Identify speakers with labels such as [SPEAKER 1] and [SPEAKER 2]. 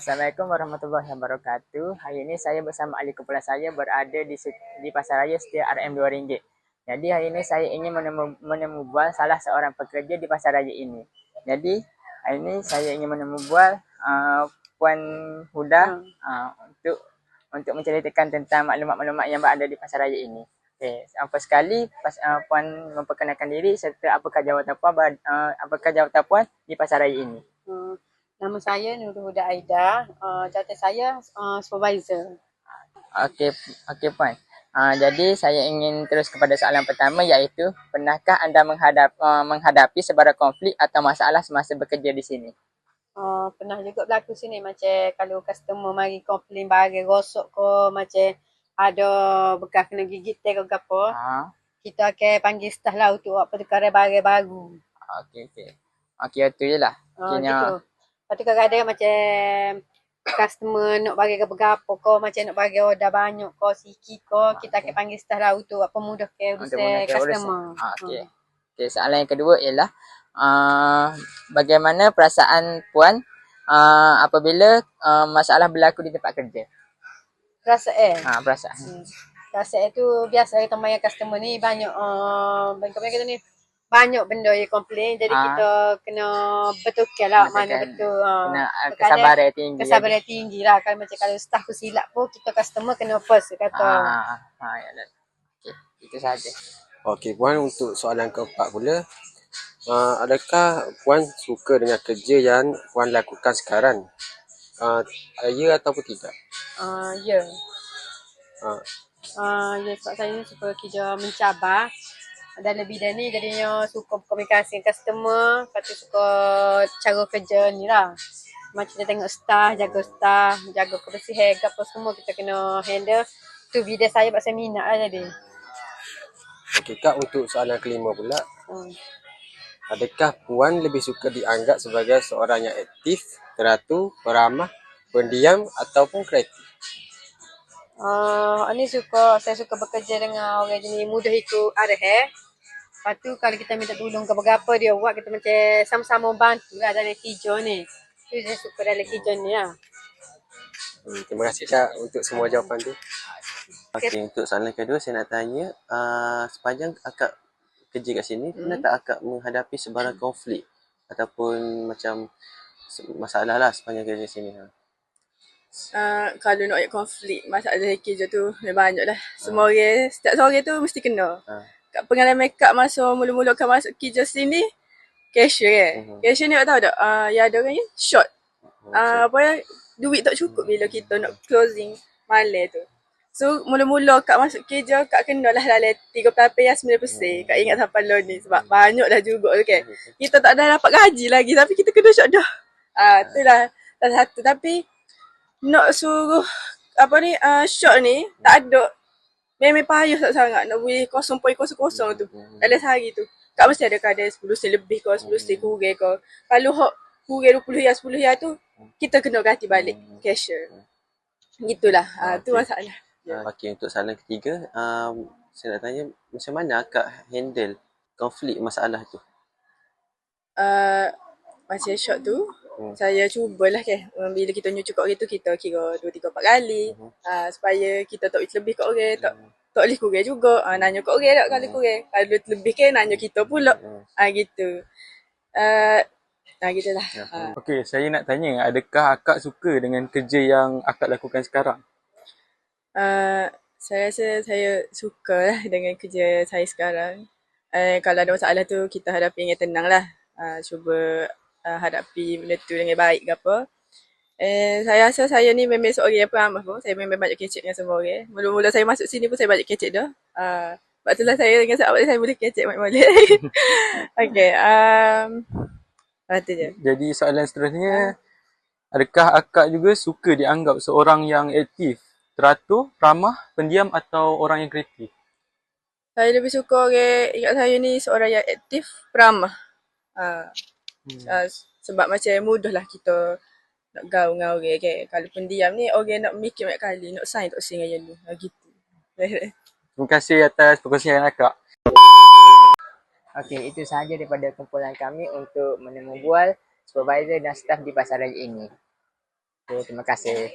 [SPEAKER 1] Assalamualaikum warahmatullahi wabarakatuh. Hari ini saya bersama ahli kumpulan saya berada di Pasaraya Setia RM RM2. Jadi hari ini saya ingin menemu bual salah seorang pekerja di Pasaraya ini. Jadi hari ini saya ingin menemu bual Puan Huda untuk menceritakan tentang maklumat-maklumat yang berada di Pasaraya ini. Okey, apa sekali Puan memperkenalkan diri serta apakah jawatan Puan di Pasaraya ini?
[SPEAKER 2] Nama saya Nurul Huda Aida, jawatan saya supervisor.
[SPEAKER 1] Okey Puan. Jadi saya ingin terus kepada soalan pertama iaitu pernahkah anda menghadapi sebarang konflik atau masalah semasa bekerja di sini?
[SPEAKER 2] Pernah juga berlaku sini macam kalau customer mari komplain barang rosok ke, macam ada bekas kena gigit ke apa, kita akan panggil staff lah untuk buat pertukaran barang baru.
[SPEAKER 1] Okey itu je lah.
[SPEAKER 2] Gitu. Lepas tu kadang-kadang macam customer nak bagi apa-apa ke, macam nak bagi order banyak ke, sikit ke, kita akan panggil staff lah untuk pemudahkan urusan customer.
[SPEAKER 1] Okey, soalan yang kedua ialah bagaimana perasaan Puan apabila masalah berlaku di tempat kerja?
[SPEAKER 2] Perasaan. Perasaan tu biasa kita main customer ni banyak banyak benda yang komplain, jadi kita kena betulkan lah mana betul.
[SPEAKER 1] Kena kesabaran tinggi.
[SPEAKER 2] Kesabaran tinggi lah. Kalau macam kalau staff tu silap pun, kita customer kena first kata.
[SPEAKER 1] Okey, itu saja.
[SPEAKER 3] Okey Puan, untuk soalan keempat pula, adakah Puan suka dengan kerja yang Puan lakukan sekarang? Ya ataupun tidak?
[SPEAKER 2] Ya. Ya, sebab saya ni suka kerja mencabar. Dan lebih dari ni jadinya suka berkomunikasi dengan customer. Lepas tu suka cara kerja ni lah. Macam kita tengok staff, jaga kebersihan ke apa semua kita kena handle. Tu bidang saya sebab saya minat lah jadi.
[SPEAKER 3] Okey Kak, untuk soalan kelima pula. Adakah Puan lebih suka dianggap sebagai seorang yang aktif, teratur, peramah, pendiam ataupun kreatif?
[SPEAKER 2] Saya suka bekerja dengan orang jenis mudah ikut arahan. Lepas tu kalau kita minta tolong ke apa dia buat, kita macam sama-sama bantu lah dalam kerja ni. Tu saya suka dalam kerja ni lah.
[SPEAKER 3] Terima kasih Kak untuk semua jawapan tu.
[SPEAKER 4] Okey, untuk soalan kedua saya nak tanya, sepanjang akak kerja kat sini, pernah tak akak menghadapi sebarang konflik ataupun macam masalah lah sepanjang kerja sini?
[SPEAKER 5] Kalau nak ayat konflik masalah kerja tu memang banyak lah. Semua orang, setiap seorang tu mesti kena. Kat pengalaman makeup masa mula-mula kan masuk kerja sini, cashier kan. Cashier ni awak tahu tak? Ya ada orang ni short. Duit tak cukup bila kita nak closing malam tu. So mula-mula Kak masuk kerja, Kak kena lah dalam 30% yang 9%. Kak ingat sampai loan ni sebab banyak dah juga tu kan. Kita tak ada dapat gaji lagi tapi kita kena short dah. Itulah salah satu. Tapi nak suruh short ni tak ada. Memang payah sangat nak beli 0.00 tu dalam sehari tu. Kak mesti ada kadang 10 sen lebih ke, 10 sen kurang ke. Kalau hok kurang 20 ya 10 ya tu, kita kena ganti balik cashier. Gitulah. Tu masalah.
[SPEAKER 4] Okey, untuk soalan ketiga, saya nak tanya macam mana akak handle konflik masalah tu?
[SPEAKER 5] Macam short tu, saya cubalah kan. Bila kita nyucuk kat orang tu, kita kira 2, 3, 4 kali. Supaya kita tak lebih kat orang, tak boleh kurang juga. Nanya kat orang tak kalau kurang. Kalau lebih kan, nanya kita pula. Gitu. Gitulah.
[SPEAKER 6] Okey, saya nak tanya, adakah akak suka dengan kerja yang akak lakukan sekarang?
[SPEAKER 5] Saya rasa saya suka lah dengan kerja saya sekarang. Kalau ada masalah tu, kita hadapi dengan tenang lah. Cuba hadapi benda tu dengan baik ke apa. Saya rasa saya ni memang seorang yang peramah pun. Saya memang banyak kecek dengan semua orang. Mula-mula saya masuk sini pun saya banyak kecek dah. Sebab itulah saya dengan sahabat saya boleh kecek balik-balik. Okey. Itu je.
[SPEAKER 6] Jadi soalan seterusnya, adakah akak juga suka dianggap seorang yang aktif, teratur, ramah, pendiam atau orang yang kreatif?
[SPEAKER 5] Saya lebih suka orang ingat saya ni seorang yang aktif, peramah. Sebab macam mudah lah kita nak gaul dengan orang kan. Kalau pendiam ni orang nak mikir banyak kali, nak sign tak sign dengan ni. Gitu.
[SPEAKER 6] Terima kasih atas perkongsian akak.
[SPEAKER 1] Okey, itu sahaja daripada kumpulan kami untuk menemu bual supervisor dan staf di Pasaraya ini. Okay, terima kasih.